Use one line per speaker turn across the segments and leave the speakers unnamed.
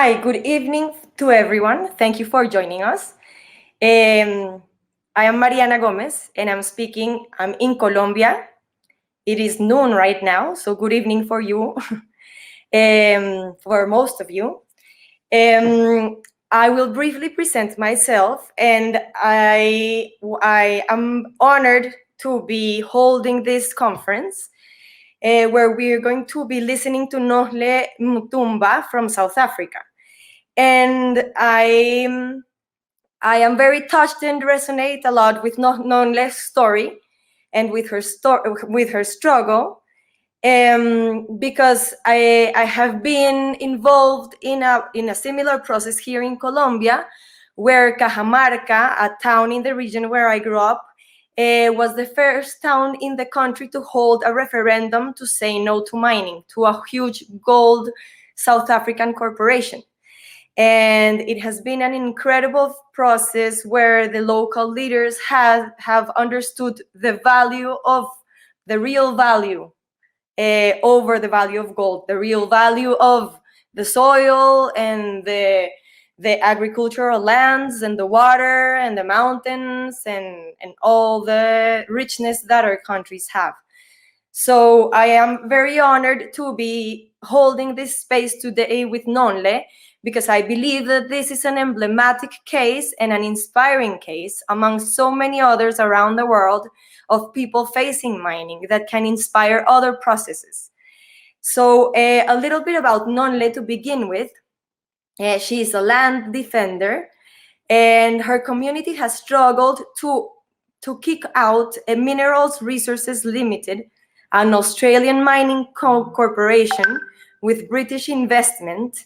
Hi, good evening to everyone. Thank you for joining us. I am Mariana Gomez, and I'm in Colombia. It is noon right now, so good evening for you, for most of you. I will briefly present myself, and I am honored to be holding this conference where we are going to be listening to Nonhle Mbuthuma from South Africa. And I am very touched and resonate a lot with Nonhle's story and with her struggle, because I have been involved in a similar process here in Colombia, where Cajamarca, a town in the region where I grew up, was the first town in the country to hold a referendum to say no to mining, to a huge gold South African corporation. And it has been an incredible process where the local leaders have understood the value of the real value over the value of gold, the real value of the soil and the agricultural lands and the water and the mountains and all the richness that our countries have. So I am very honored to be holding this space today with Nonhle, because I believe that this is an emblematic case and an inspiring case among so many others around the world of people facing mining that can inspire other processes. So a little bit about Nonhle to begin with. She is a land defender, and her community has struggled to kick out Minerals Resources Limited, an Australian mining corporation with British investment.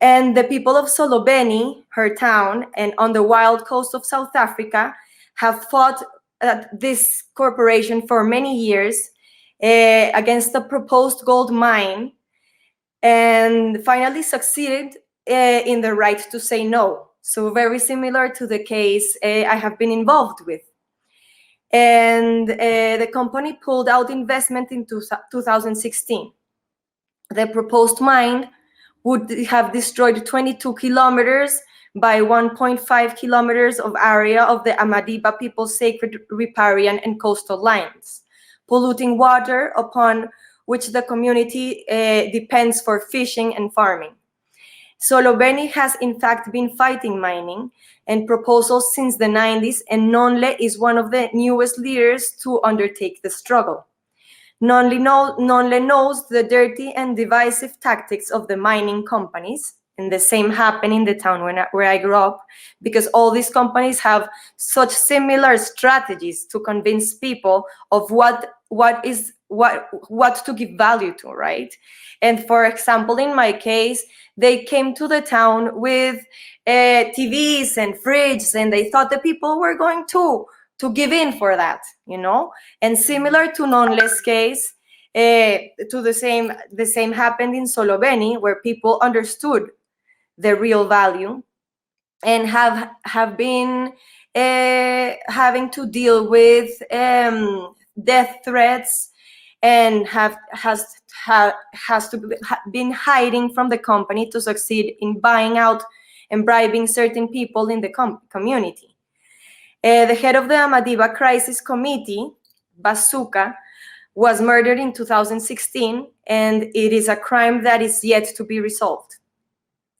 And the people of Xolobeni, her town, and on the wild coast of South Africa have fought this corporation for many years against the proposed gold mine, and finally succeeded in the right to say no. So very similar to the case I have been involved with. And the company pulled out investment in 2016. The proposed mine would have destroyed 22 kilometers by 1.5 kilometers of area of the Amadiba people's sacred riparian and coastal lines, polluting water upon which the community depends for fishing and farming. Xolobeni has in fact been fighting mining and proposals since the 90s, and Nonhle is one of the newest leaders to undertake the struggle. Nonhle knows the dirty and divisive tactics of the mining companies, and the same happened in the town where I grew up, because all these companies have such similar strategies to convince people of what to give value to, right? And for example, in my case, they came to the town with TVs and fridges, and they thought the people were going to give in for that, you know? And similar to Nonhle's case, the same happened in Xolobeni, where people understood the real value and have been having to deal with death threats, and has been hiding from the company to succeed in buying out and bribing certain people in the community. The head of the Amadiba Crisis Committee, Bazooka, was murdered in 2016, and it is a crime that is yet to be resolved.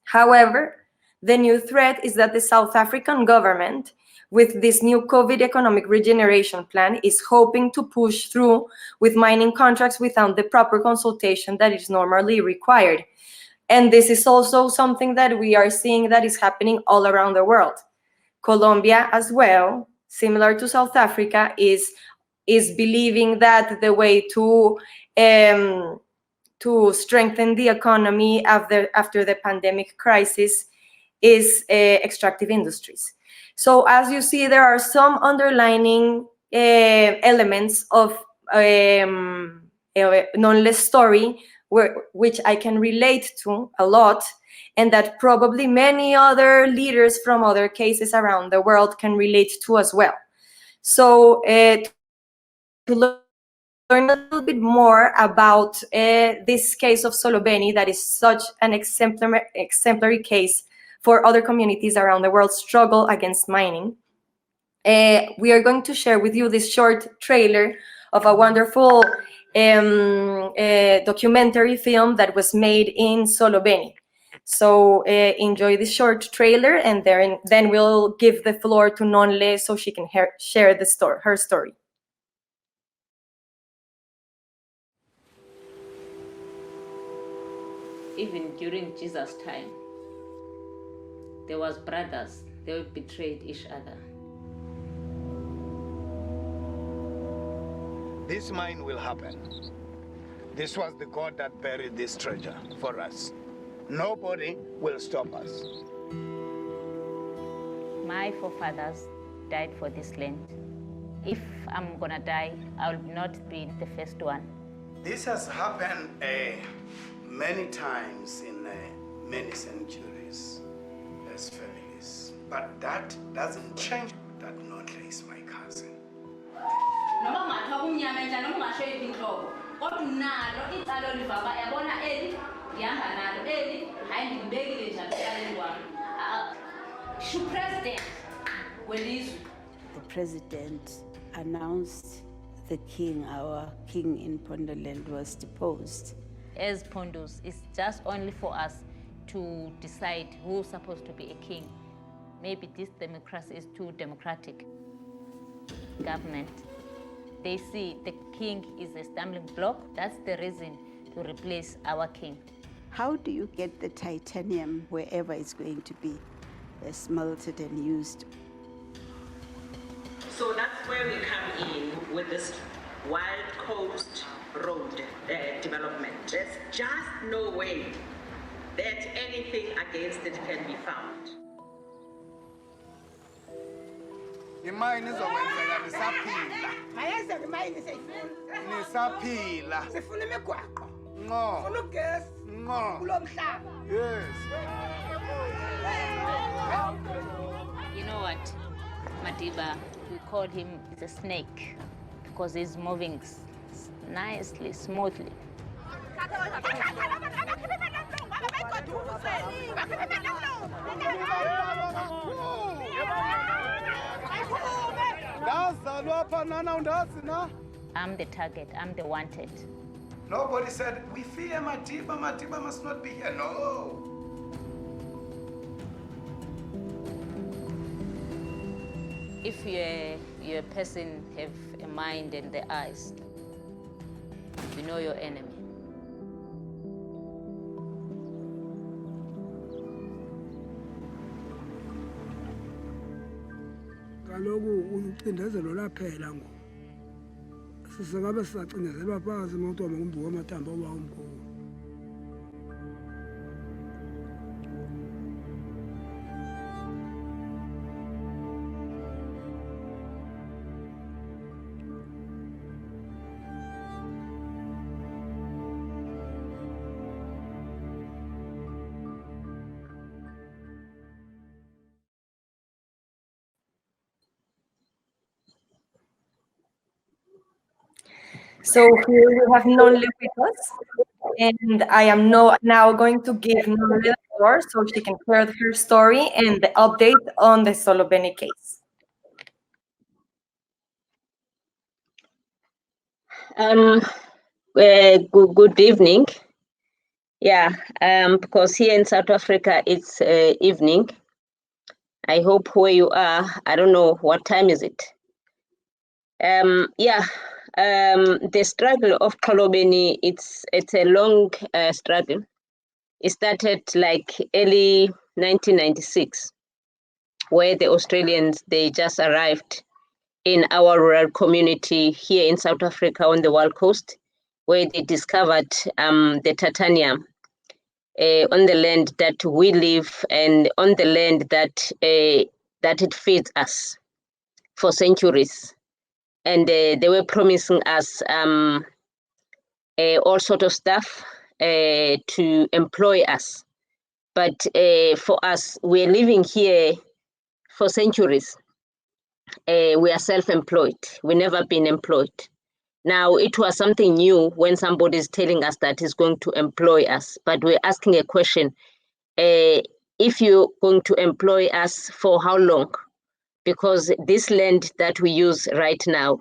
However, the new threat is that the South African government, with this new COVID economic regeneration plan, is hoping to push through with mining contracts without the proper consultation that is normally required. And this is also something that we are seeing that is happening all around the world. Colombia as well, similar to South Africa, is believing that the way to strengthen the economy after the pandemic crisis is extractive industries. So as you see, there are some underlining elements of Nonhle's story which I can relate to a lot, and that probably many other leaders from other cases around the world can relate to as well. So to learn a little bit more about this case of Xolobeni, that is such an exemplary case for other communities around the world struggle against mining. We are going to share with you this short trailer of a wonderful documentary film that was made in Xolobeni. So enjoy this short trailer, and then we'll give the floor to Nonhle so she can share her story.
Even during Jesus' time, there was brothers, they betrayed each other.
This mine will happen. This was the God that buried this treasure for us. Nobody will stop us.
My forefathers died for this land. If I'm gonna die, I will not be the first one.
This has happened many times in many centuries as families. But that doesn't change that Nonhle is my cousin.
The president announced the king, our king in Pondoland, was deposed.
As Pondos, it's just only for us to decide who's supposed to be a king. Maybe this democracy is too democratic. Government, they see the king is a stumbling block. That's the reason to replace our king.
How do you get the titanium wherever it's going to be smelted and used?
So that's where we come in with this Wild Coast Road development. There's just no way that anything against it can be found.
Imine izokwenzeka nisaphila.
Mayenza ngemayini seyifuna.
Nisaphila.
Sifuna imigwaqo.
Ngo.
Sifuna ugesi.
Ngo.
Kulo mhlaba.
Yes.
You know what, Amadiba, we call him the snake because he's moving nicely, smoothly. I'm the target, I'm the wanted.
Nobody said, we fear Amadiba, Amadiba must not be here. No.
If you're a person have a mind and the eyes, you know your enemy.
Kaloku ucindezelo laphela ngoku. Sisengabe sisacindezelwa phakathi umuntu wamangumbu wamathambo oba umkhulu.
So here we have Nonhle with us, and I am now going to give Nonhle the floor so she can share her story and the update on the Xolobeni case.
Good evening. Yeah, because here in South Africa it's evening. I hope where you are, I don't know what time is it. The struggle of Xolobeni, it's a long struggle. It started like early 1996, where the Australians, they just arrived in our rural community here in South Africa on the Wild Coast, where they discovered the titanium on the land that we live and on the land that it feeds us for centuries. And they were promising us all sort of stuff to employ us. But for us, we're living here for centuries. We are self-employed. We've never been employed. Now, it was something new when somebody is telling us that he's going to employ us, but we're asking a question, if you're going to employ us, for how long? Because this land that we use right now,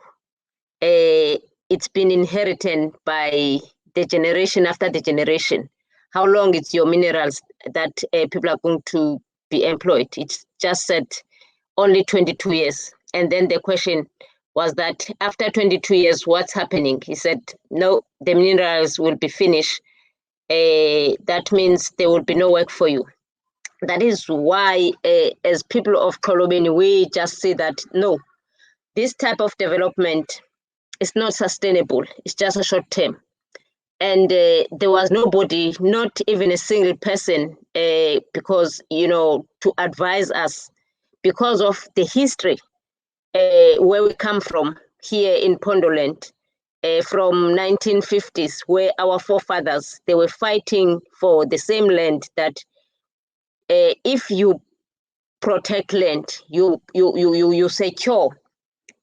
it's been inherited by the generation after the generation. How long is your minerals that people are going to be employed? It's just said only 22 years. And then the question was that after 22 years, what's happening? He said, no, the minerals will be finished. That means there will be no work for you. That is why, as people of Xolobeni, we just say that, no, this type of development is not sustainable. It's just a short term. And there was nobody, not even a single person, because, to advise us because of the history where we come from here in Pondoland, from 1950s, where our forefathers, they were fighting for the same land that if you protect land, you secure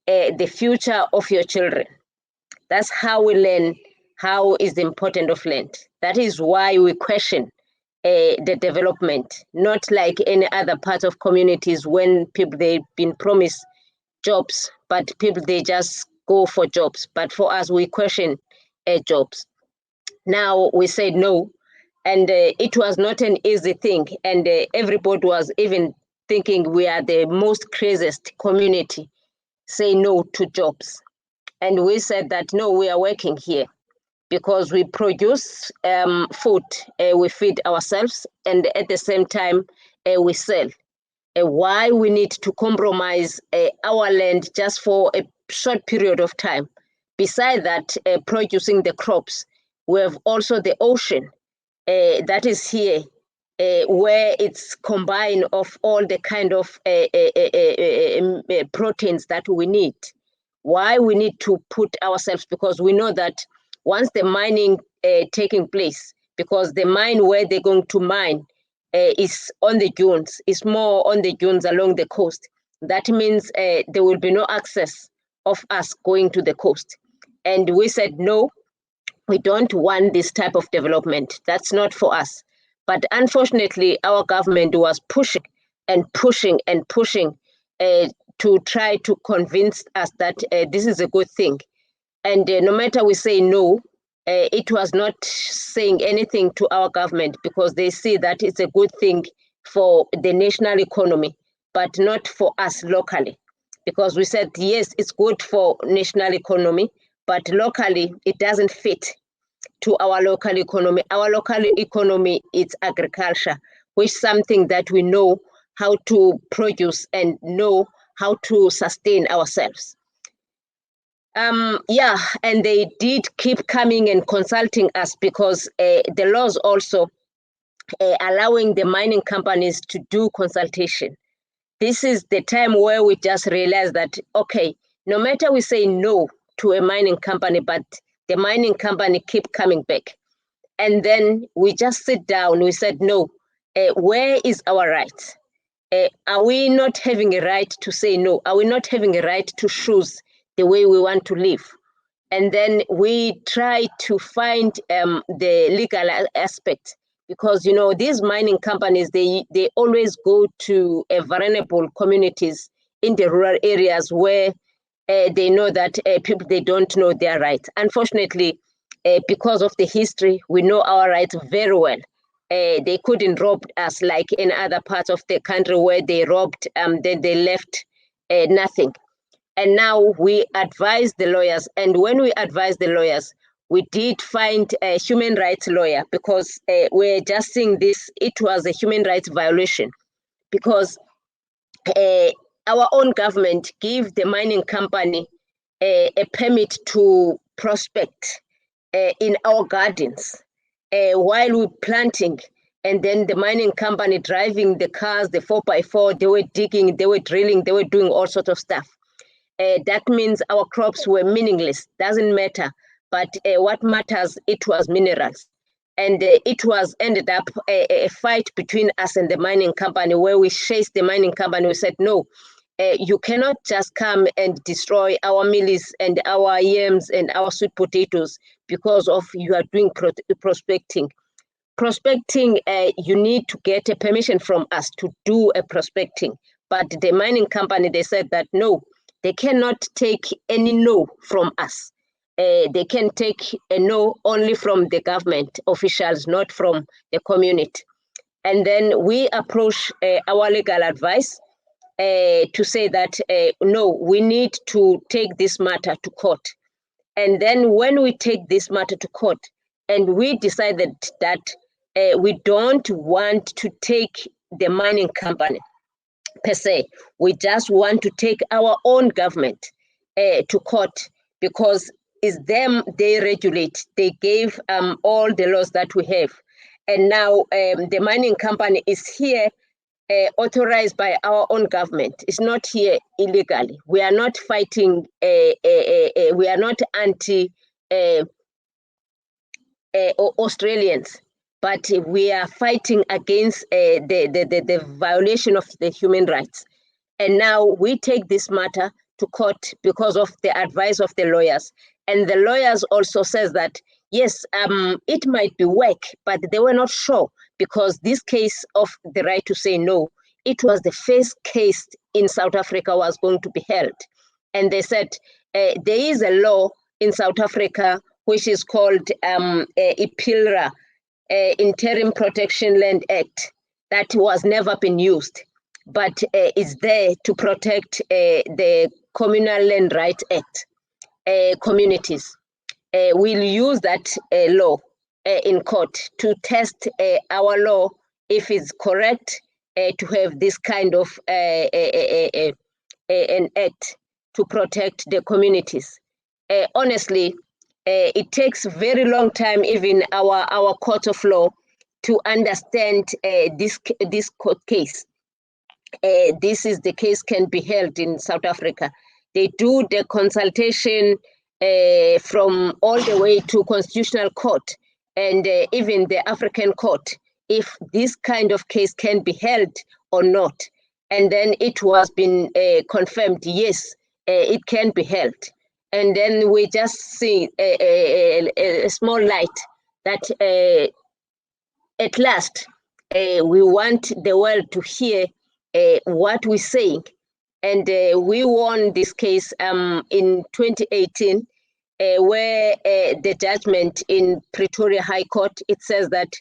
the future of your children. That's how we learn how is the importance of land. That is why we question the development, not like any other part of communities when people, they've been promised jobs, but people, they just go for jobs. But for us, we question jobs. Now we said no, and it was not an easy thing. And everybody was even thinking we are the most craziest community, say no to jobs. And we said that, no, we are working here because we produce food, we feed ourselves, and at the same time, we sell. Why we need to compromise our land just for a short period of time? Besides that, producing the crops, we have also the ocean that is here, where it's combined of all the kind of proteins that we need. Why we need to put ourselves, because we know that once the mining taking place, because the mine where they're going to mine is on the dunes, is more on the dunes along the coast. That means there will be no access of us going to the coast. And we said, no, we don't want this type of development. That's not for us. But unfortunately, our government was pushing and pushing and pushing to try to convince us that this is a good thing. And no matter we say no, it was not saying anything to our government, because they see that it's a good thing for the national economy, but not for us locally. Because we said, yes, it's good for national economy, but locally it doesn't fit to our local economy. Our local economy is agriculture, which is something that we know how to produce and know how to sustain ourselves. And they did keep coming and consulting us, because the laws also allowing the mining companies to do consultation. This is the time where we just realized that, okay, no matter we say no to a mining company, but the mining company keep coming back. And then we just sit down, we said, no, where is our right? Are we not having a right to say no? Are we not having a right to choose the way we want to live? And then we try to find the legal aspect, because these mining companies, they always go to vulnerable communities in the rural areas where they know that people, they don't know their rights. Unfortunately, because of the history, we know our rights very well. They couldn't rob us like in other parts of the country where they robbed, then they left nothing. And now we advise the lawyers. And when we advise the lawyers, we did find a human rights lawyer, because we're just seeing this, it was a human rights violation, because our own government gave the mining company a permit to prospect in our gardens while we're planting. And then the mining company driving the cars, the 4x4, they were digging, they were drilling, they were doing all sorts of stuff. That means our crops were meaningless, doesn't matter. But what matters, it was minerals. And it was ended up a fight between us and the mining company, where we chased the mining company. We said, no, you cannot just come and destroy our mealies and our yams and our sweet potatoes because of you are doing prospecting. Prospecting, you need to get a permission from us to do a prospecting. But the mining company, they said that no, they cannot take any no from us. They can take a no only from the government officials, not from the community. And then we approach our legal advice to say that, no, we need to take this matter to court. And then when we take this matter to court, and we decided that we don't want to take the mining company per se, we just want to take our own government to court, because it's them, they regulate, they gave all the laws that we have. And now the mining company is here authorized by our own government. It's not here illegally. We are not fighting, we are not anti Australians, but we are fighting against the violation of the human rights. And now we take this matter to court because of the advice of the lawyers. And the lawyers also says that, yes, it might be work, but they were not sure, because this case of the right to say no, it was the first case in South Africa was going to be held. And they said there is a law in South Africa which is called IPILRA, Interim Protection Land Act, that was never been used, but is there to protect the Communal Land Rights Act. Communities will use that law in court to test our law if it's correct to have this kind of an act to protect the communities. Honestly, it takes very long time, even our court of law, to understand this court case. This is the case can be held in South Africa. They do the consultation from all the way to Constitutional Court and even the African Court, if this kind of case can be held or not. And then it was been confirmed, yes, it can be held. And then we just see a small light that at last we want the world to hear what we're saying. And we won this case in 2018, where the judgment in Pretoria High Court, it says that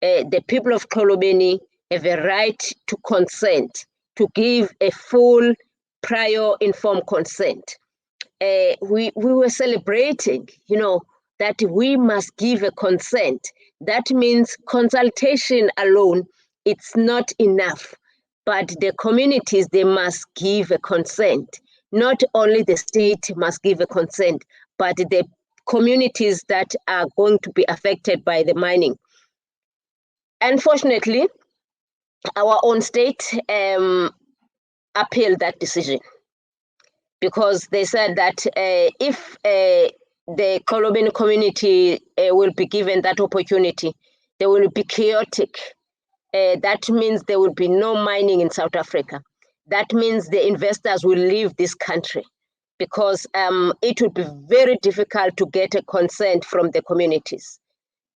the people of Xolobeni have a right to consent, to give a full prior informed consent. We were celebrating, you know, that we must give a consent. That means consultation alone, it's not enough. But the communities, they must give a consent. Not only the state must give a consent, but the communities that are going to be affected by the mining. Unfortunately, our own state appealed that decision, because they said that if the Xolobeni community will be given that opportunity, they will be chaotic. That means there will be no mining in South Africa. That means the investors will leave this country, because it will be very difficult to get a consent from the communities.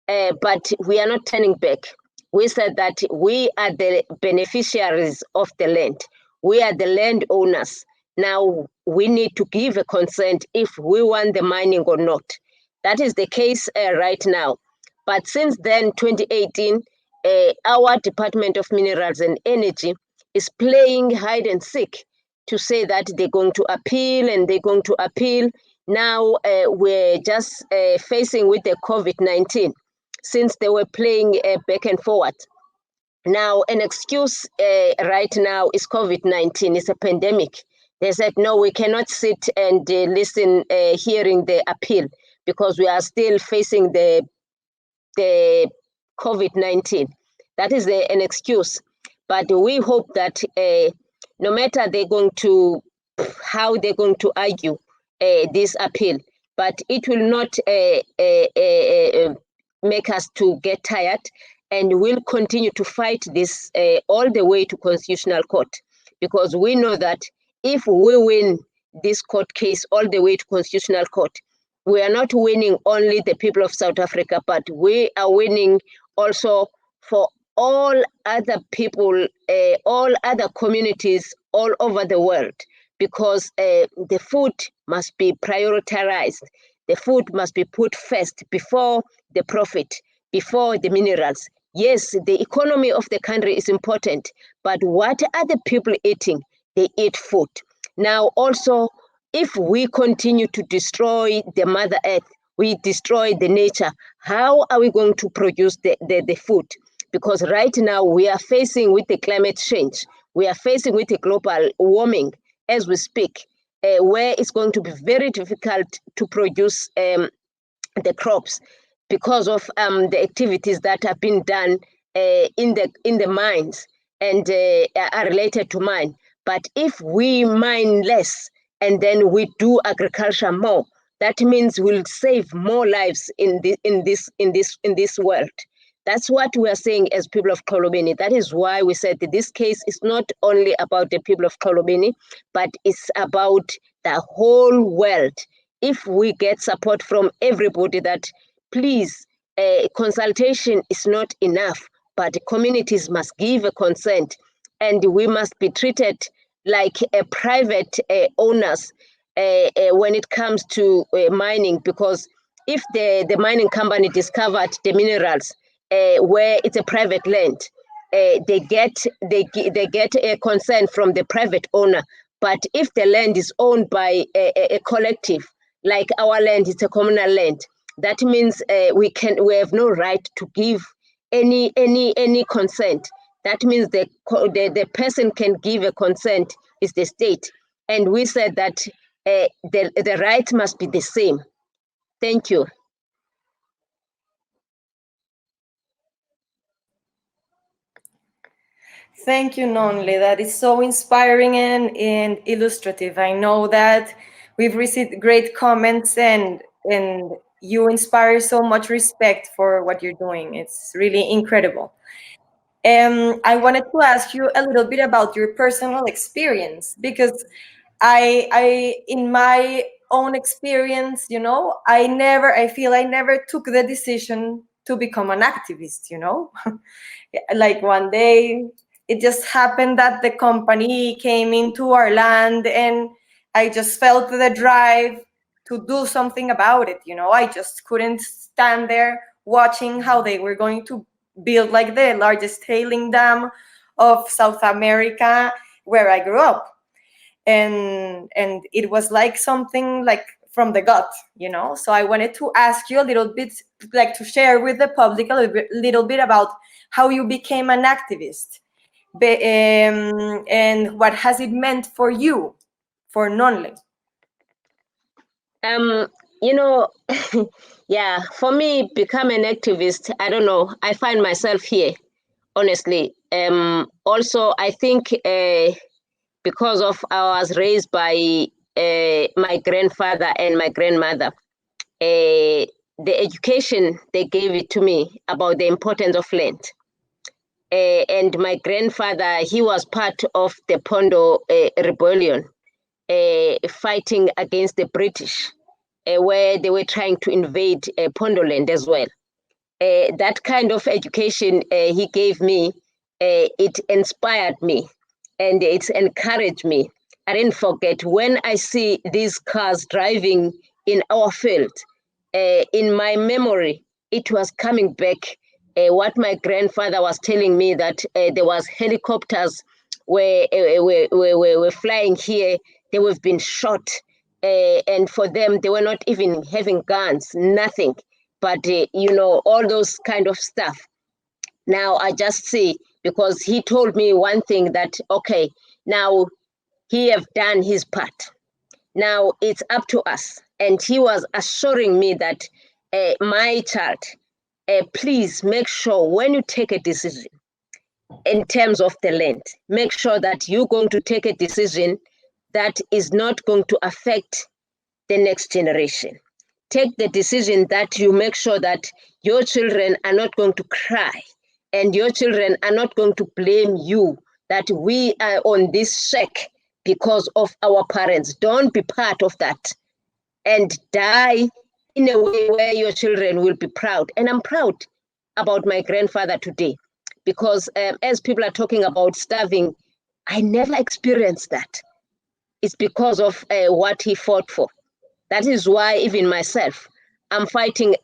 But we are not turning back. We said that we are the beneficiaries of the land. We are the landowners. Now we need to give a consent if we want the mining or not. That is the case right now. But since then, 2018, our Department of Minerals and Energy is playing hide and seek to say that they're going to appeal and they're going to appeal. Now we're just facing with the COVID-19, since they were playing back and forward. Now, an excuse right now is COVID-19, it's a pandemic. They said, no, we cannot sit and listen, hearing the appeal, because we are still facing the COVID-19. That is an excuse. But we hope that no matter they're going to, how they're going to argue this appeal, but it will not make us to get tired, and we'll continue to fight this all the way to Constitutional Court, because we know that if we win this court case all the way to Constitutional Court, we are not winning only the people of South Africa, but we are winning also for all other people, all other communities all over the world, because the food must be prioritized. The food must be put first before the profit, before the minerals. Yes, the economy of the country is important, but what are the people eating? They eat food. Now also, if we continue to destroy the Mother Earth, we destroy the nature, how are we going to produce the food? Because right now we are facing with the climate change, we are facing with the global warming as we speak, where it's going to be very difficult to produce the crops because of the activities that have been done in the mines and are related to mine. But if we mine less and then we do agriculture more, that means we'll save more lives in this world. That's what we are saying as people of Xolobeni. That is why we said that this case is not only about the people of Xolobeni, but it's about the whole world. If we get support from everybody that, please, consultation is not enough, but communities must give a consent, and we must be treated like private owners when it comes to mining, because if the mining company discovered the minerals where it's a private land, they get a consent from the private owner. But if the land is owned by a collective, like our land, it's a communal land, that means we have no right to give any consent. That means the person can give a consent is the state. And we said that the right must be the same. Thank you.
Thank you, Nonhle. That is so inspiring and illustrative. I know that we've received great comments and you inspire so much respect for what you're doing. It's really incredible. I wanted to ask you a little bit about your personal experience, because I in my own experience, you know, I feel I never took the decision to become an activist, you know. Like one day it just happened that the company came into our land and I just felt the drive to do something about it, you know. I just couldn't stand there watching how they were going to build like the largest tailing dam of South America where I grew up. And it was like something like from the gut, you know. So I wanted to ask you a little bit, like to share with the public a little bit about how you became an activist, and what has it meant for you, for Nonhle.
You know, yeah, for me, become an activist, I don't know, I find myself here, honestly. Also, I think because of I was raised by my grandfather and my grandmother, the education they gave it to me about the importance of land. And my grandfather, he was part of the Pondo rebellion, fighting against the British, where they were trying to invade Pondoland as well. That kind of education he gave me, it inspired me and it's encouraged me. I didn't forget when I see these cars driving in our field, in my memory, it was coming back what my grandfather was telling me, that there was helicopters were flying here, they were been shot, and for them, they were not even having guns, nothing. But, you know, all those kind of stuff. Now I just see, because he told me one thing that, okay, now he have done his part. Now it's up to us. And he was assuring me that, my child, please make sure when you take a decision in terms of the land, make sure that you're going to take a decision that is not going to affect the next generation. Take the decision that you make sure that your children are not going to cry and your children are not going to blame you that we are on this shack because of our parents. Don't be part of that and die in a way where your children will be proud. And I'm proud about my grandfather today because as people are talking about starving, I never experienced that. It's because of what he fought for. That is why even myself, I'm fighting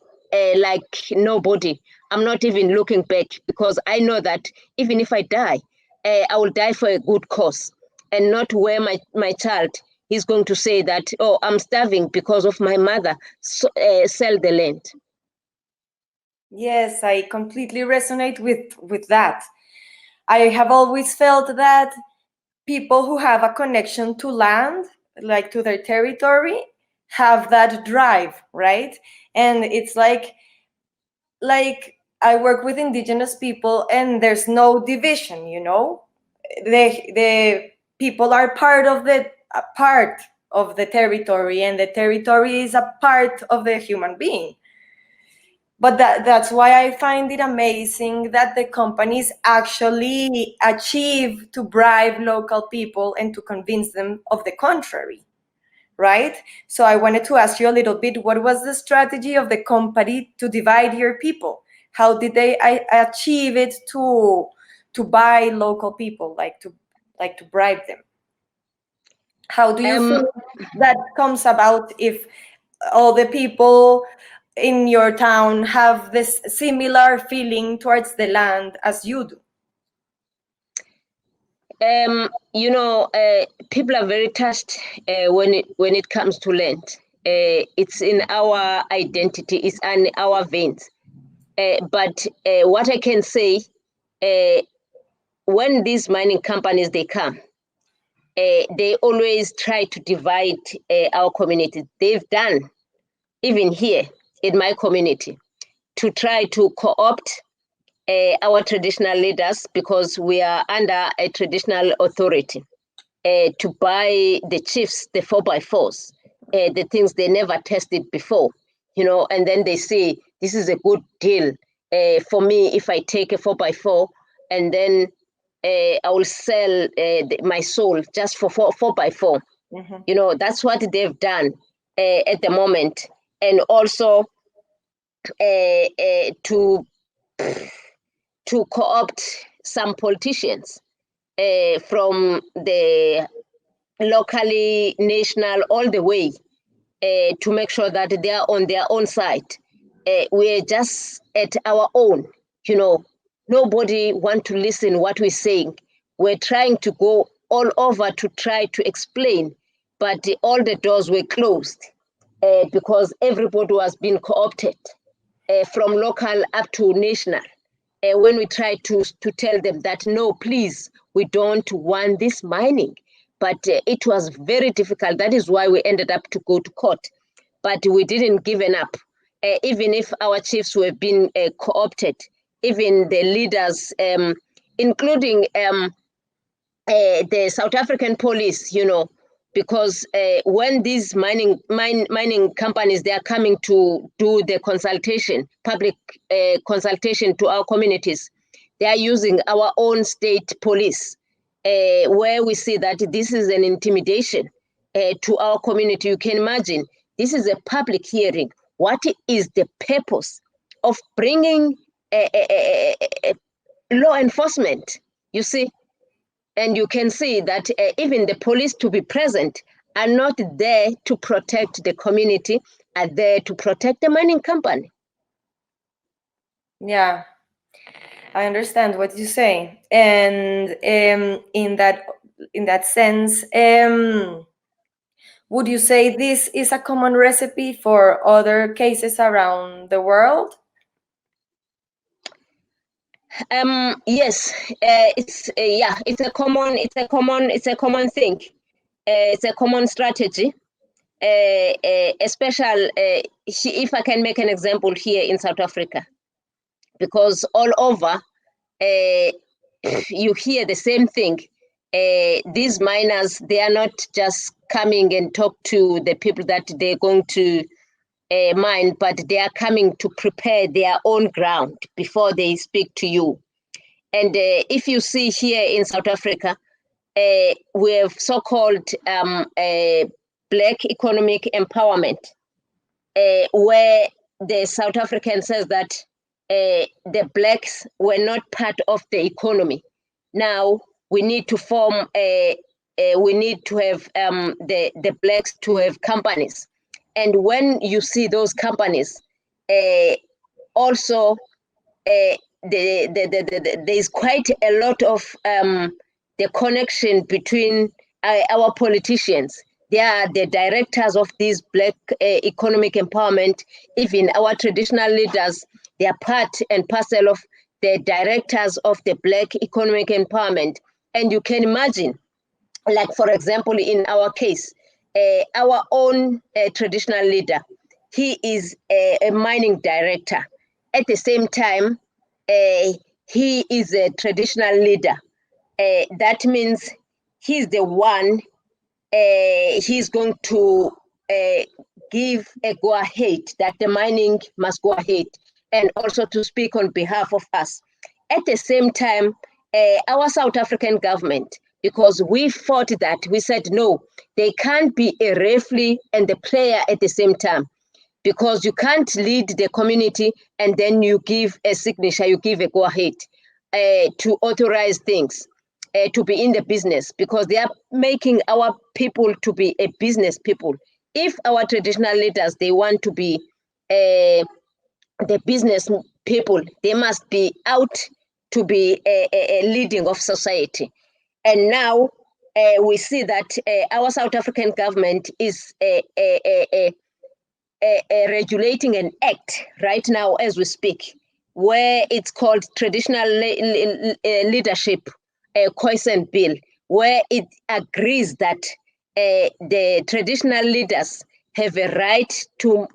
like nobody. I'm not even looking back because I know that even if I die, I will die for a good cause and not where my child is going to say that, oh, I'm starving because of my mother, sell the land.
Yes, I completely resonate with that. I have always felt that people who have a connection to land, like to their territory, have that drive, right? And it's like I work with indigenous people and there's no division, you know? The people are part of the territory, and the territory is a part of the human being. But that's why I find it amazing that the companies actually achieve to bribe local people and to convince them of the contrary, right? So I wanted to ask you a little bit, what was the strategy of the company to divide your people? How did they achieve it to buy local people, like to bribe them? How do you think that comes about if all the people in your town have this similar feeling towards the land as you do?
People are very touched when it comes to land. It's in our identity, it's in our veins. But what I can say, when these mining companies they come, they always try to divide our community. They've done, even here in my community, to try to co-opt our traditional leaders because we are under a traditional authority to buy the chiefs, the 4x4s, the things they never tested before, and then they say, this is a good deal for me if I take a 4x4 and then I will sell my soul just for 4x4. Mm-hmm. That's what they've done at the moment. And also to co-opt some politicians from the locally, national, all the way to make sure that they are on their own side. We're just at our own, nobody want to listen what we're saying. We're trying to go all over to try to explain, but all the doors were closed because everybody was being co-opted from local up to national. When we try to tell them that, no, please, we don't want this mining. But it was very difficult. That is why we ended up to go to court. But we didn't give up. Even if our chiefs were being co-opted, even the leaders, including the South African police, because when these mining companies, they are coming to do the consultation, public consultation to our communities, they are using our own state police, where we see that this is an intimidation to our community. You can imagine, this is a public hearing. What is the purpose of bringing law enforcement? You see? And you can see that even the police to be present are not there to protect the community, are there to protect the mining company.
Yeah, I understand what you say. And in that sense, would you say this is a common recipe for other cases around the world?
Yes, it's a common thing. It's a common strategy. Especially if I can make an example here in South Africa, because all over you hear the same thing. These miners, they are not just coming and talk to the people that they're going to mine, but they are coming to prepare their own ground before they speak to you. And if you see here in South Africa, we have so-called Black economic empowerment, where the South African says that the Blacks were not part of the economy. Now we need to form we need to have the Blacks to have companies. And when you see those companies, also there's quite a lot of the connection between our politicians. They are the directors of this Black economic empowerment. Even our traditional leaders, they are part and parcel of the directors of the Black economic empowerment. And you can imagine, like, for example, in our case, our own traditional leader, he is a mining director. At the same time, he is a traditional leader. That means he's the one, he's going to give a go-ahead that the mining must go ahead, and also to speak on behalf of us. At the same time, our South African government, because we fought that, we said, no, they can't be a referee and the player at the same time, because you can't lead the community and then you give a signature, you give a go-ahead to authorize things, to be in the business, because they are making our people to be a business people. If our traditional leaders, they want to be the business people, they must be out to be a leading of society. And now we see that our South African government is regulating an act right now as we speak, where it's called Traditional Leadership Coastline Bill, where it agrees that the traditional leaders have a right to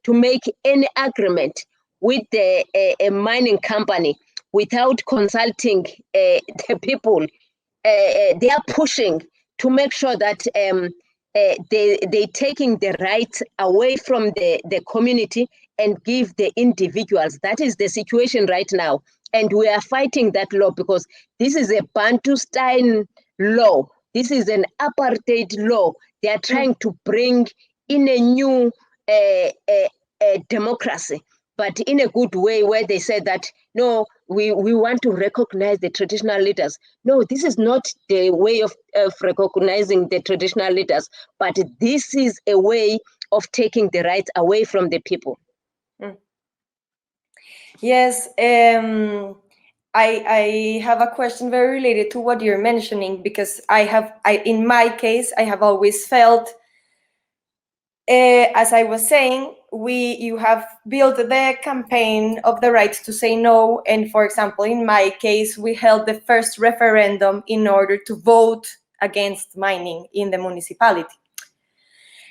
make any agreement with a mining company without consulting the people. They are pushing to make sure that they taking the rights away from the community and give the individuals. That is the situation right now. And we are fighting that law because this is a Bantustan law. This is an apartheid law. They are trying to bring in a new democracy, but in a good way, where they said that, no, we want to recognize the traditional leaders. No, this is not the way of recognizing the traditional leaders, but this is a way of taking the rights away from the people.
Yes, I have a question very related to what you're mentioning, because in my case, I have always felt, as I was saying, you have built the campaign of the right to say no, and for example, in my case, we held the first referendum in order to vote against mining in the municipality.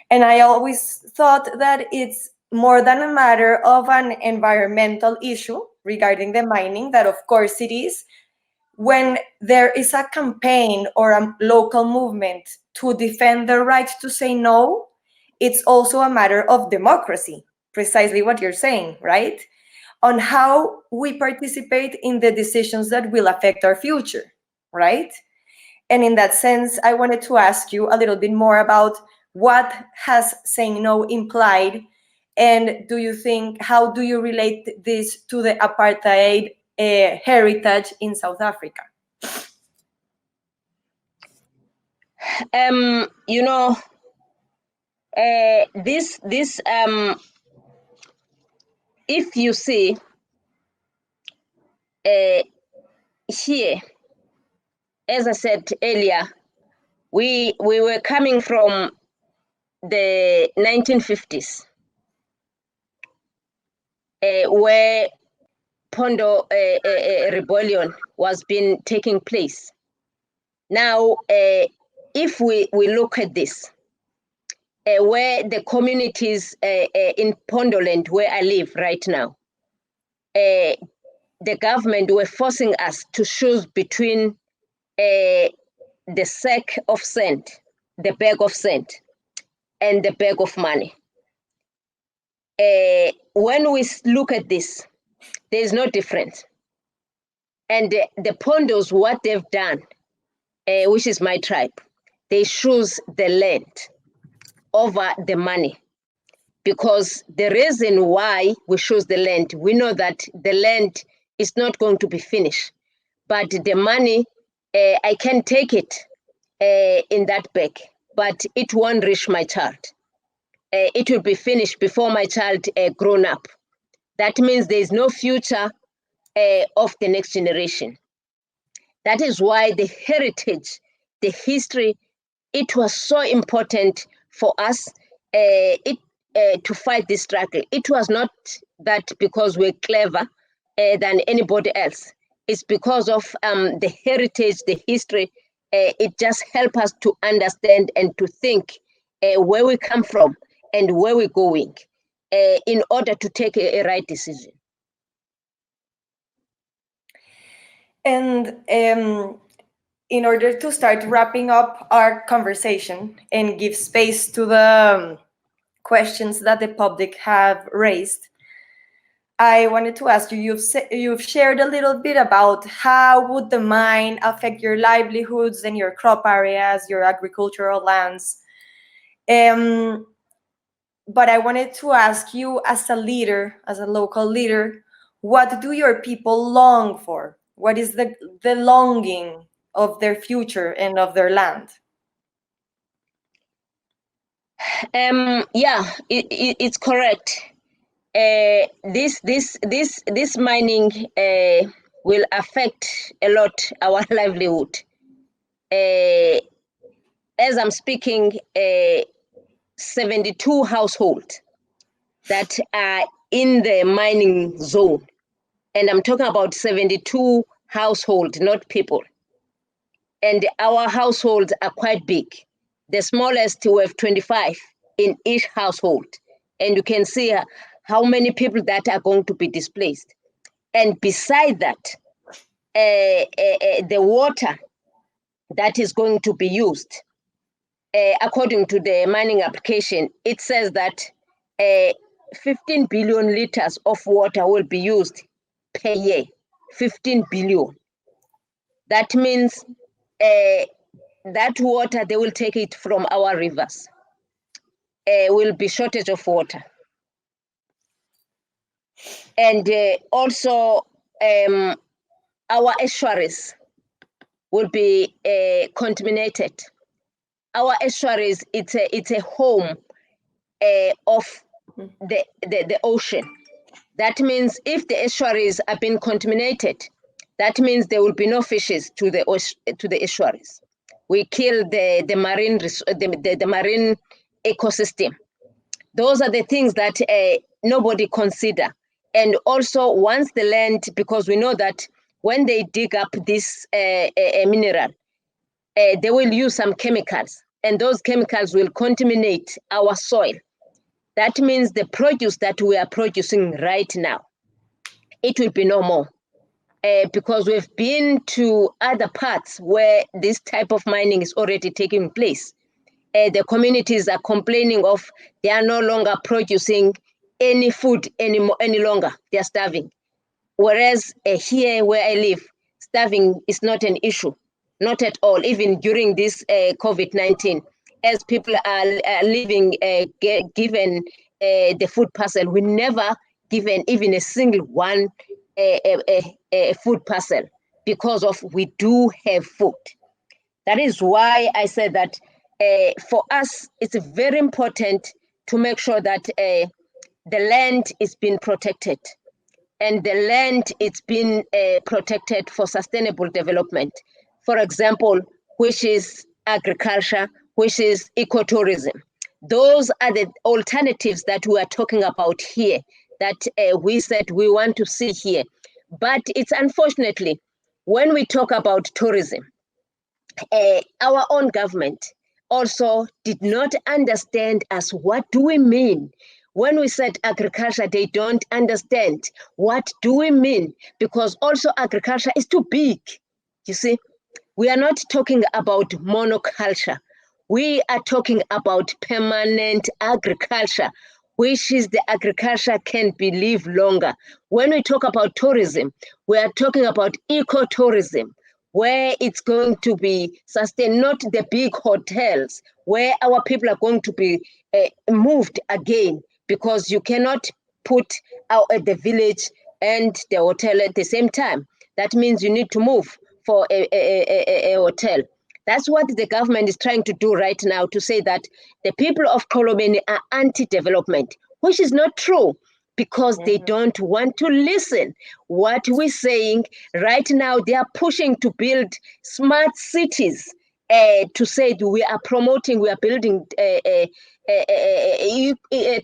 And I always thought that it's more than a matter of an environmental issue regarding the mining, that of course it is. When there is a campaign or a local movement to defend the right to say no, it's also a matter of democracy, precisely what you're saying, right? On how we participate in the decisions that will affect our future, right? And in that sense, I wanted to ask you a little bit more about what has saying no implied, and how do you relate this to the apartheid heritage in South Africa?
You know, this if you see here, as I said earlier, we were coming from the 1950s, where Pondo rebellion was been taking place. Now, if we look at this, where the communities in Pondoland, where I live right now, the government were forcing us to choose between the sack of sand, the bag of sand, and the bag of money. When we look at this, there is no difference. And the Pondos, what they've done, which is my tribe, they choose the land over the money. Because the reason why we choose the land, we know that the land is not going to be finished. But the money, I can take it in that bag, but it won't reach my child. It will be finished before my child grown up. That means there is no future of the next generation. That is why the heritage, the history, it was so important for us to fight this struggle. It was not that because we're clever than anybody else. It's because of the heritage, the history. It just helps us to understand and to think where we come from and where we're going in order to take a right decision.
And in order to start wrapping up our conversation and give space to the questions that the public have raised, I wanted to ask you, you've shared a little bit about how would the mine affect your livelihoods and your crop areas, your agricultural lands. But I wanted to ask you, as a leader, as a local leader, what do your people long for? What is the longing of their future and of their land?
Yeah, it's correct. This mining will affect a lot our livelihood. As I'm speaking, 72 households that are in the mining zone, and I'm talking about 72 households, not people. And our households are quite big. The smallest, we have 25 in each household. And you can see how many people that are going to be displaced. And beside that, the water that is going to be used, according to the mining application, it says that 15 billion liters of water will be used per year. 15 billion. That means that water, they will take it from our rivers. Will be shortage of water. And also our estuaries will be contaminated. Our estuaries, it's a home of the ocean. That means if the estuaries are being contaminated, that means there will be no fishes to the estuaries. We kill the marine ecosystem. Those are the things that nobody consider. And also, once the land, because we know that when they dig up this mineral, they will use some chemicals, and those chemicals will contaminate our soil. That means the produce that we are producing right now, it will be no more. Because we've been to other parts where this type of mining is already taking place. The communities are complaining of they are no longer producing any food any longer. They are starving. Whereas here where I live, starving is not an issue, not at all. Even during this COVID-19, as people are living given the food parcel, we never given even a single one a food parcel because of we do have food. That is why I said that for us, it's very important to make sure that the land is being protected, and the land is being protected for sustainable development. For example, which is agriculture, which is ecotourism. Those are the alternatives that we are talking about here, that we said we want to see here. But it's unfortunately, when we talk about tourism, our own government also did not understand us. What do we mean? When we said agriculture, they don't understand. What do we mean? Because also agriculture is too big. You see, we are not talking about monoculture. We are talking about permanent agriculture, which is the agriculture can be live longer. When we talk about tourism, we are talking about ecotourism, where it's going to be sustained, not the big hotels where our people are going to be moved again, because you cannot put out at the village and the hotel at the same time. That means you need to move for a hotel. That's what the government is trying to do right now, to say that the people of Xolobeni are anti-development, which is not true, because they don't want to listen what we're saying. Right now, they are pushing to build smart cities, to say we are promoting, we are building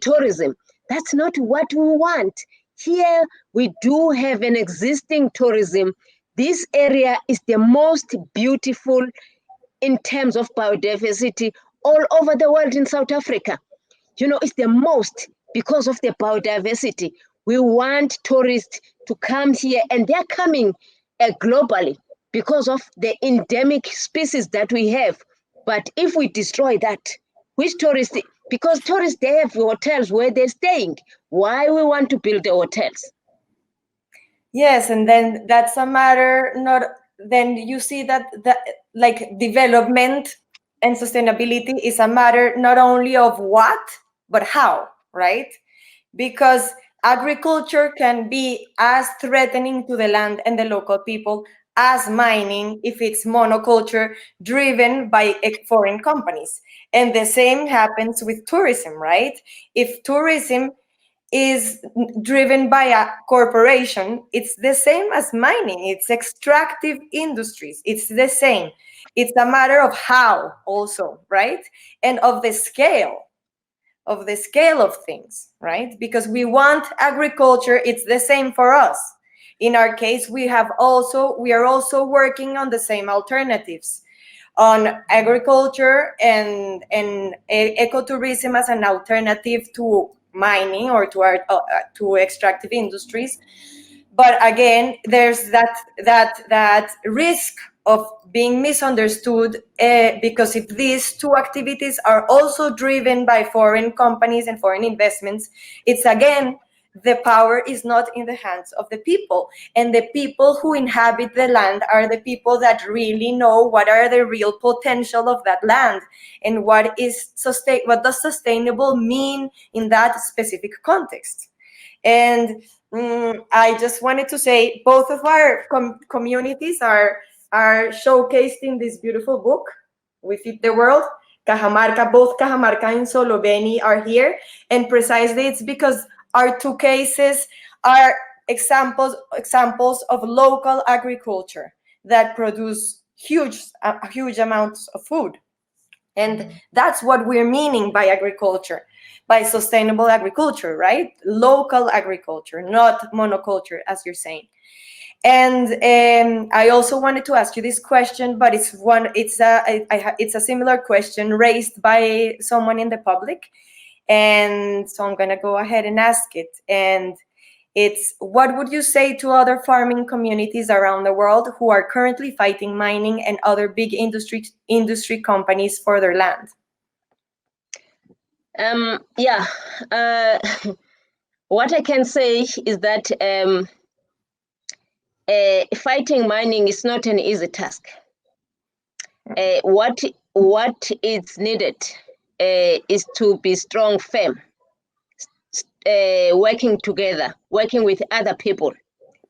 tourism. That's not what we want. Here, we do have an existing tourism. This area is the most beautiful in terms of biodiversity all over the world in South Africa. You know, it's the most because of the biodiversity. We want tourists to come here, and they're coming globally because of the endemic species that we have. But if we destroy that, which tourists, because tourists, they have hotels where they're staying. Why we want to build the hotels?
Yes, and then that's a matter not, then you see that like development and sustainability is a matter not only of what, but how, right? Because agriculture can be as threatening to the land and the local people as mining if it's monoculture driven by foreign companies. And the same happens with tourism, right? If tourism is driven by a corporation, it's the same as mining. It's extractive industries. It's the same. It's a matter of how also, right? And of the scale of things, right? Because we want agriculture, it's the same for us. In our case, we are also working on the same alternatives, on agriculture and ecotourism as an alternative to mining or to extractive industries. But again, there's that risk of being misunderstood, because if these two activities are also driven by foreign companies and foreign investments, it's again, the power is not in the hands of the people, and the people who inhabit the land are the people that really know what are the real potential of that land and what does sustainable mean in that specific context. And I just wanted to say both of our communities are showcased in this beautiful book, We Feed the World. Cajamarca, both Cajamarca and Xolobeni are here, and precisely it's because our two cases are examples of local agriculture that produce huge amounts of food. And that's what we're meaning by agriculture, by sustainable agriculture, right? Local agriculture, not monoculture, as you're saying. And I also wanted to ask you this question, but it's a similar question raised by someone in the public, and so I'm gonna go ahead and ask it. And it's, what would you say to other farming communities around the world who are currently fighting mining and other big industry companies for their land?
What I can say is that fighting mining is not an easy task. What is needed is to be strong, firm, working together, working with other people,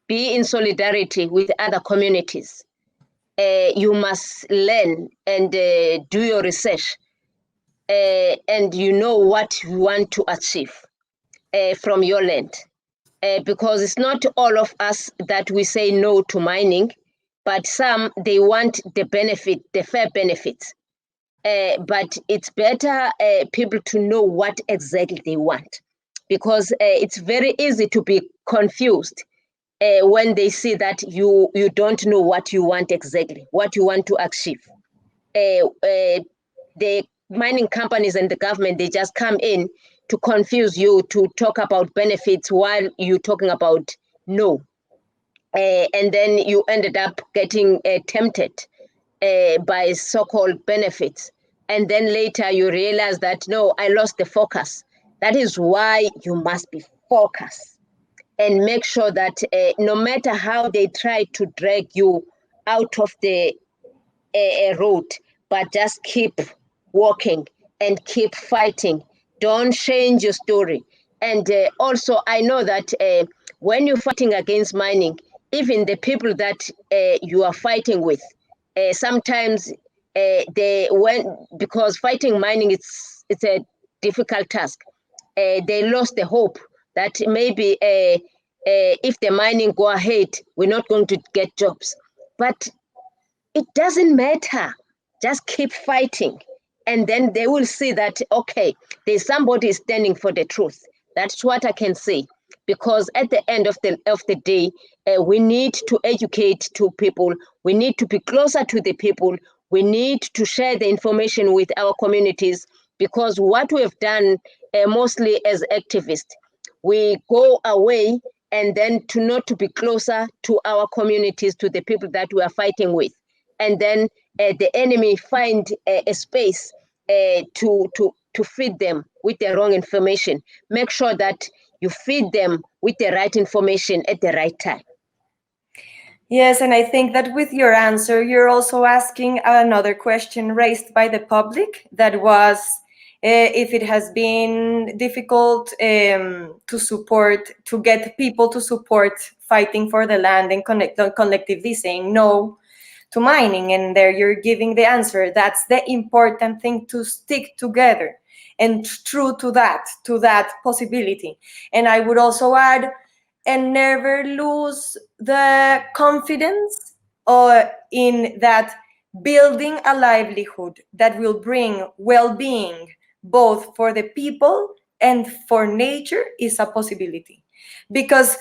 be in solidarity with other communities. You must learn and do your research, and you know what you want to achieve from your land. Because it's not all of us that we say no to mining, but some, they want the benefit, the fair benefits. But it's better people to know what exactly they want, because it's very easy to be confused when they see that you don't know what you want exactly, what you want to achieve. The mining companies and the government, they just come in to confuse you, to talk about benefits while you're talking about no. And then you ended up getting tempted by so-called benefits. And then later you realize that, no, I lost the focus. That is why you must be focused and make sure that no matter how they try to drag you out of the road, but just keep walking and keep fighting. Don't change your story. And also, I know that when you're fighting against mining, even the people that you are fighting with, sometimes because fighting mining it's a difficult task. They lost the hope that maybe if the mining go ahead, we're not going to get jobs. But it doesn't matter. Just keep fighting. And then they will see that, okay, there's somebody standing for the truth. That's what I can say. Because at the end of the day, we need to educate to people. We need to be closer to the people. We need to share the information with our communities. Because what we have done, mostly as activists, we go away and then to be closer to our communities, to the people that we are fighting with. And then the enemy find a space to feed them with the wrong information. Make sure that you feed them with the right information at the right time.
Yes, and I think that with your answer, you're also asking another question raised by the public, that was if it has been difficult to get people to support fighting for the land and collectively saying no to mining. And there you're giving the answer. That's the important thing, to stick together and true to that possibility. And I would also add, and never lose the confidence in that building a livelihood that will bring well-being both for the people and for nature is a possibility. Because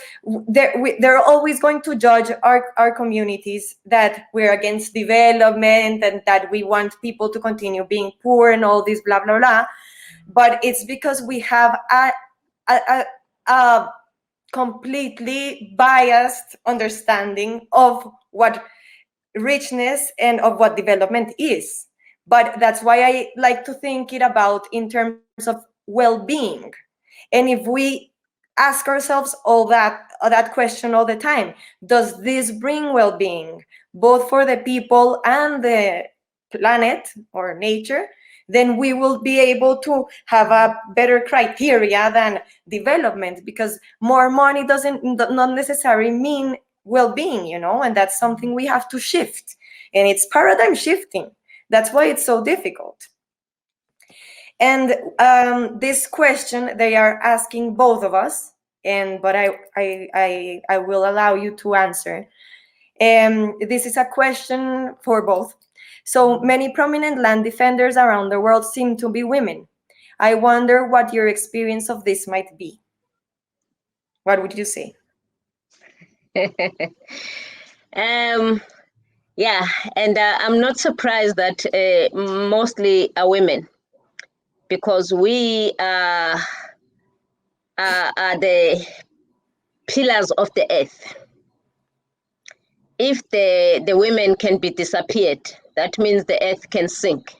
they're always going to judge our communities that we're against development and that we want people to continue being poor and all this blah, blah, blah. But it's because we have a completely biased understanding of what richness and of what development is. But that's why I like to think it about in terms of well-being. And if we ask ourselves all that question all the time, does this bring well-being both for the people and the planet or nature, then we will be able to have a better criteria than development, because more money doesn't not necessarily mean well-being, you know, and that's something we have to shift, and it's paradigm shifting. That's why it's so difficult. And this question they are asking both of us, but I will allow you to answer. This is a question for both. So many prominent land defenders around the world seem to be women. I wonder what your experience of this might be. What would you say?
Yeah, and I'm not surprised that mostly are women, because we are the pillars of the earth. If the women can be disappeared, that means the earth can sink.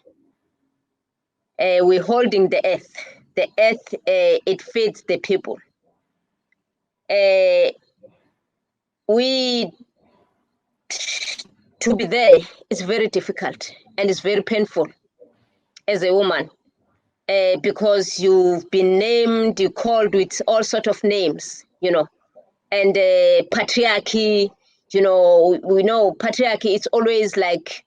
We're holding the earth. The earth, it feeds the people. To be there is very difficult and it's very painful as a woman, because you've been named, you called with all sorts of names, you know, and patriarchy, you know, we know patriarchy, it's always like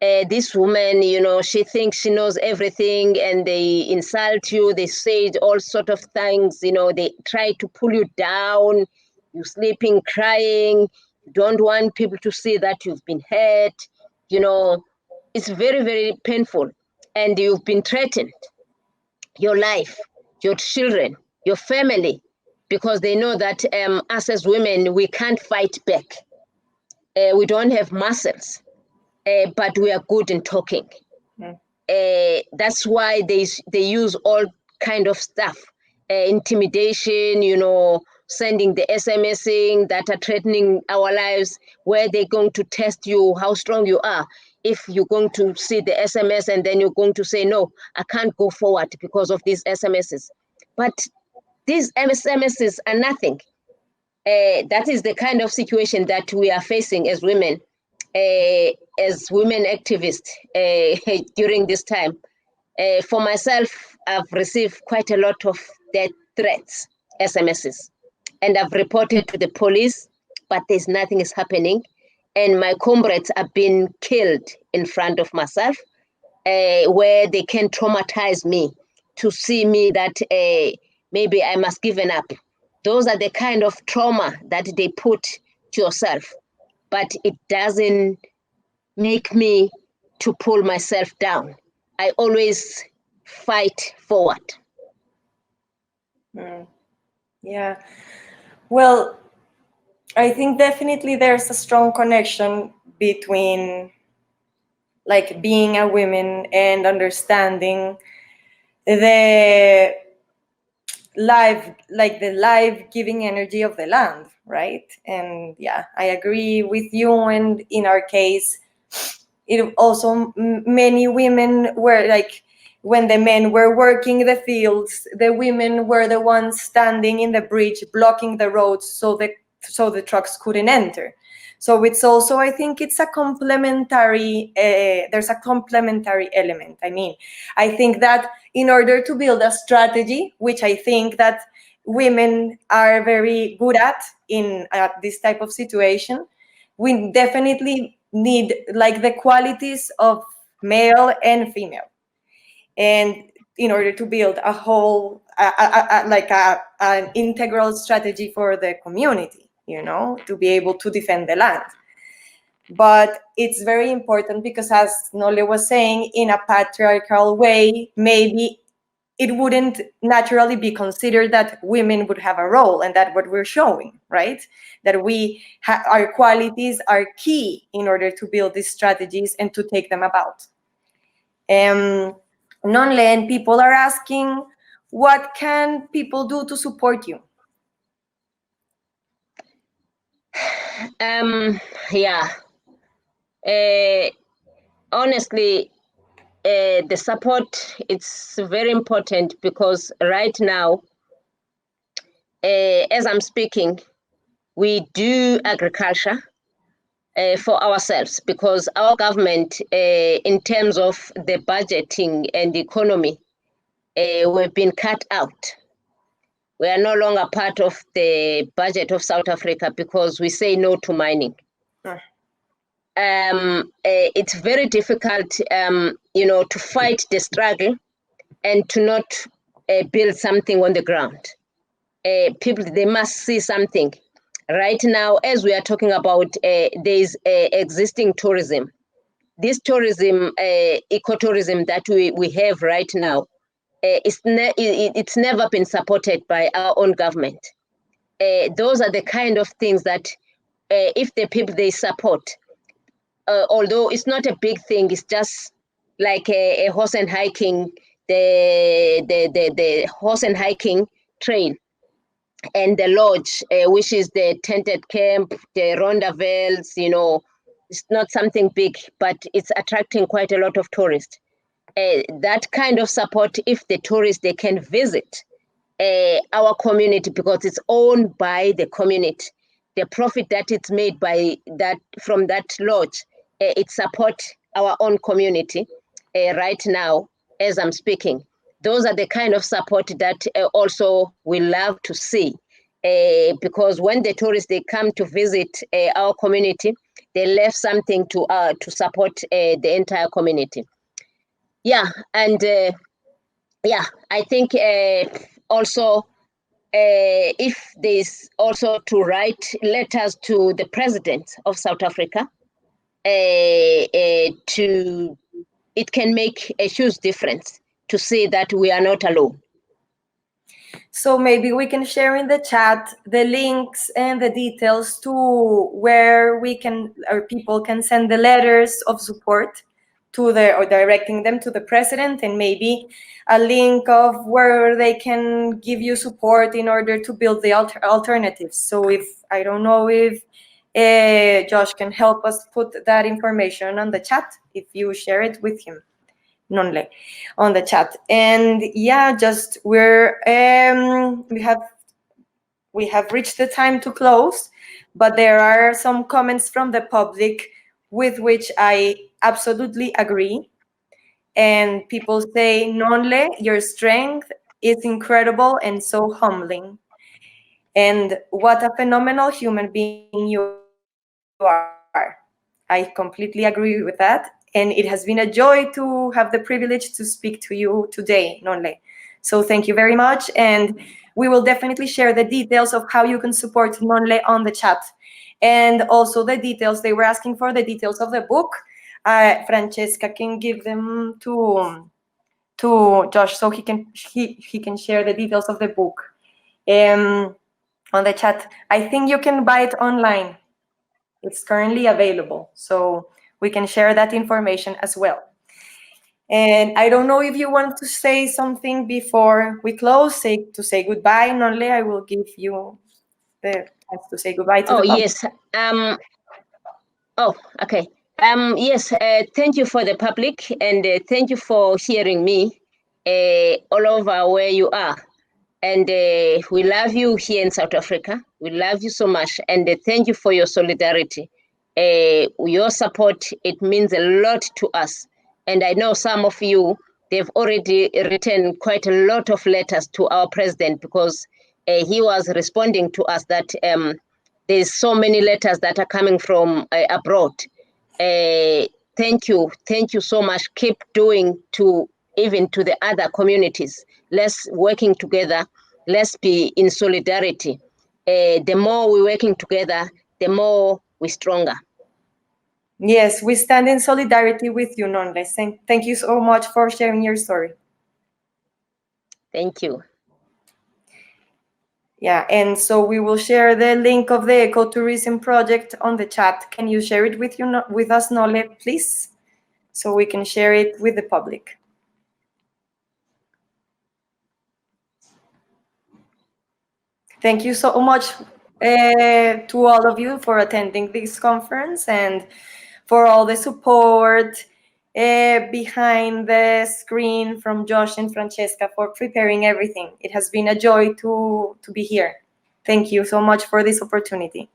this woman, you know, she thinks she knows everything, and they insult you, they say all sorts of things, you know, they try to pull you down, you're sleeping, crying, you don't want people to see that you've been hurt, you know, it's very, very painful, and you've been threatened, your life, your children, your family, because they know that us as women, we can't fight back. We don't have muscles. But we are good in talking. That's why they use all kind of stuff, intimidation, you know, sending the SMSing that are threatening our lives, where they're going to test you, how strong you are. If you're going to see the SMS and then you're going to say, no, I can't go forward because of these SMSs. But these SMSs are nothing. That is the kind of situation that we are facing as women. as women activists during this time. For myself, I've received quite a lot of death threats, SMSs, and I've reported to the police, but there's nothing is happening. And my comrades have been killed in front of myself, where they can traumatize me to see me that maybe I must give up. Those are the kind of trauma that they put to yourself, but it doesn't make me to pull myself down. I always fight forward.
Yeah. Well, I think definitely there's a strong connection between like being a woman and understanding the life-giving energy of the land, right? And yeah, I agree with you. And in our case, it also many women were like, when the men were working the fields, the women were the ones standing in the bridge blocking the roads so the trucks couldn't enter. So it's also, I think it's a complementary, there's a complementary element. I mean, I think that in order to build a strategy, which I think that women are very good at in this type of situation, we definitely need like the qualities of male and female. And in order to build a whole, an integral strategy for the community, you know, to be able to defend the land. But it's very important because, as Nonhle was saying, in a patriarchal way, maybe it wouldn't naturally be considered that women would have a role, and that's what we're showing, right? That our qualities are key in order to build these strategies and to take them about. Nonhle, and people are asking, what can people do to support you?
Yeah. Honestly, the support, it's very important because right now, as I'm speaking, we do agriculture for ourselves because our government, in terms of the budgeting and the economy, we've been cut out. We are no longer part of the budget of South Africa because we say no to mining. It's very difficult, to fight the struggle and to not build something on the ground. People, they must see something. Right now, as we are talking about, there's existing tourism. This tourism, ecotourism that we have right now, it's never been supported by our own government. Those are the kind of things that if the people they support, although it's not a big thing, it's just like a horse and hiking, the horse and hiking trail, and the lodge, which is the tented camp, the rondavels, it's not something big, but it's attracting quite a lot of tourists. That kind of support, if the tourists, they can visit our community because it's owned by the community. The profit that it's made from that lodge, it supports our own community right now as I'm speaking. Those are the kind of support that also we love to see because when the tourists, they come to visit our community, they left something to support the entire community. Yeah, and I think also if there's also to write letters to the president of South Africa, it can make a huge difference to see that we are not alone.
So maybe we can share in the chat the links and the details to where people can send the letters of support or directing them to the president, and maybe a link of where they can give you support in order to build the alternatives. So I don't know if Josh can help us put that information on the chat, if you share it with him, Nonhle, on the chat. And yeah, just we have reached the time to close, but there are some comments from the public with which I absolutely agree. And people say, Nonhle, your strength is incredible and so humbling. And what a phenomenal human being you are. I completely agree with that. And it has been a joy to have the privilege to speak to you today, Nonhle. So thank you very much. And we will definitely share the details of how you can support Nonhle on the chat. And also the details, they were asking for the details of the book. Francesca can give them to Josh so he can share the details of the book on the chat. I think you can buy it online. It's currently available, so we can share that information as well. And I don't know if you want to say something before we close, to say goodbye, Nonhle. I will give you the chance to say goodbye to the public.
Yes. Okay. Yes, thank you for the public, and thank you for hearing me all over where you are. And we love you here in South Africa. We love you so much. And thank you for your solidarity. Your support, it means a lot to us. And I know some of you, they've already written quite a lot of letters to our president, because he was responding to us that there's so many letters that are coming from abroad. Thank you so much. Keep doing even to the other communities. Let's working together. Let's be in solidarity. The more we're working together, the more we're stronger.
Yes, we stand in solidarity with you, Nonhle. Thank you so much for sharing your story.
Thank you.
Yeah, and so we will share the link of the ecotourism project on the chat. Can you share it with us, Nonhle, please? So we can share it with the public. Thank you so much to all of you for attending this conference and for all the support behind the screen from Josh and Francesca for preparing everything. It has been a joy to be here. Thank you so much for this opportunity.